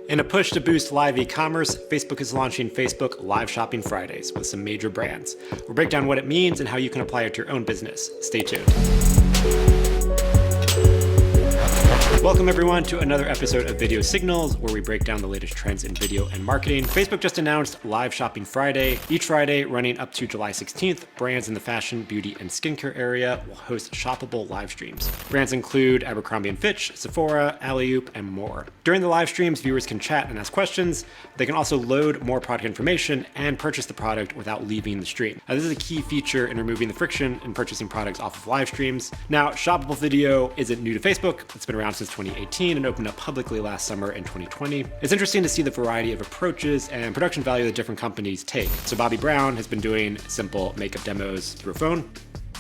In a push to boost live e-commerce, Facebook is launching Facebook Live Shopping Fridays with some major brands. We'll break down what it means and how you can apply it to your own business. Stay tuned. Welcome everyone to another episode of Video Signals, where we break down the latest trends in video and marketing. Facebook just announced Live Shopping Friday. Each Friday, running up to July 16th, brands in the fashion, beauty, and skincare area will host shoppable live streams. Brands include Abercrombie & Fitch, Sephora, Alley-oop, and more. During the live streams, viewers can chat and ask questions. They can also load more product information and purchase the product without leaving the stream. Now, this is a key feature in removing the friction in purchasing products off of live streams. Now, shoppable video isn't new to Facebook. It's been around since 2018 and opened up publicly last summer in 2020. It's interesting to see the variety of approaches and production value that different companies take. So Bobbi Brown has been doing simple makeup demos through a phone.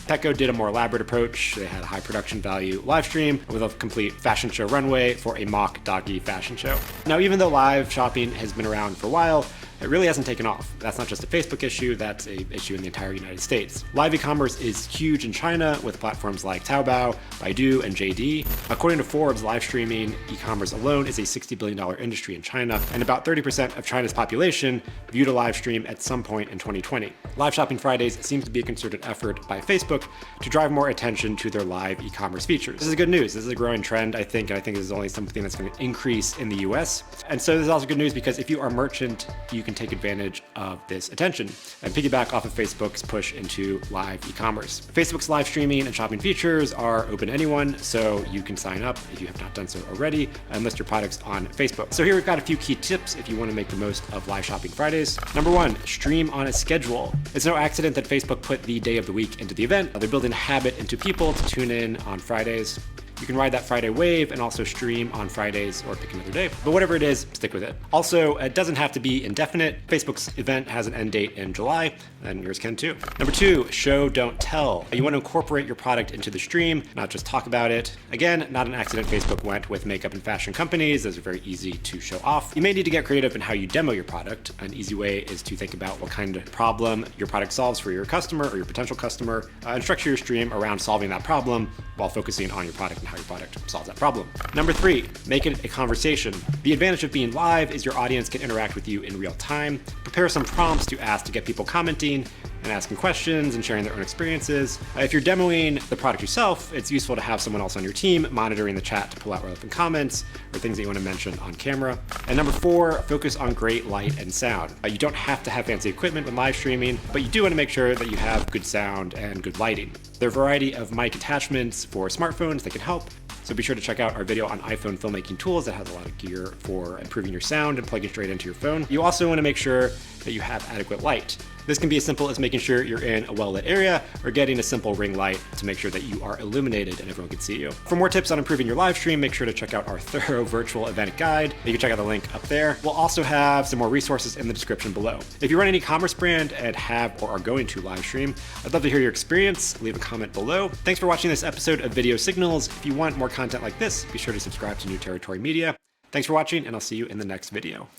Petco did a more elaborate approach. They had a high production value live stream with a complete fashion show runway for a mock doggy fashion show. Now, even though live shopping has been around for a while, it really hasn't taken off. That's not just a Facebook issue, that's an issue in the entire United States. Live e-commerce is huge in China with platforms like Taobao, Baidu, and JD. According to Forbes, live streaming e-commerce alone is a $60 billion industry in China, and about 30% of China's population viewed a live stream at some point in 2020. Live Shopping Fridays seems to be a concerted effort by Facebook to drive more attention to their live e-commerce features. This is good news. This is a growing trend, I think, and I think this is only something that's going to increase in the US. And so this is also good news because if you are a merchant, you can take advantage of this attention and piggyback off of Facebook's push into live e-commerce. Facebook's live streaming and shopping features are open to anyone, so you can sign up if you have not done so already and list your products on Facebook. So here we've got a few key tips if you want to make the most of Live Shopping Fridays. Number one, stream on a schedule. It's no accident that Facebook put the day of the week into the event. They're building a habit into people to tune in on Fridays. You can ride that Friday wave and also stream on Fridays or pick another day. But whatever it is, stick with it. Also, it doesn't have to be indefinite. Facebook's event has an end date in July, and yours can too. Number two, show, don't tell. You want to incorporate your product into the stream, not just talk about it. Again, not an accident Facebook went with makeup and fashion companies. Those are very easy to show off. You may need to get creative in how you demo your product. An easy way is to think about what kind of problem your product solves for your customer or your potential customer, and structure your stream around solving that problem while focusing on your product and how your product solves that problem. Number three, make it a conversation. The advantage of being live is your audience can interact with you in real time. Prepare some prompts to ask to get people commenting and asking questions and sharing their own experiences. If you're demoing the product yourself, it's useful to have someone else on your team monitoring the chat to pull out relevant comments or things that you want to mention on camera. And number four, focus on great light and sound. You don't have to have fancy equipment when live streaming, but you do want to make sure that you have good sound and good lighting. There are a variety of mic attachments for smartphones that can help. So be sure to check out our video on iPhone filmmaking tools that has a lot of gear for improving your sound and plugging straight into your phone. You also want to make sure that you have adequate light. This can be as simple as making sure you're in a well-lit area or getting a simple ring light to make sure that you are illuminated and everyone can see you. For more tips on improving your live stream, make sure to check out our thorough virtual event guide. You can check out the link up there. We'll also have some more resources in the description below. If you run an e-commerce brand and have or are going to live stream, I'd love to hear your experience. Leave a comment below. Thanks for watching this episode of Video Signals. If you want more content like this, be sure to subscribe to New Territory Media. Thanks for watching, and I'll see you in the next video.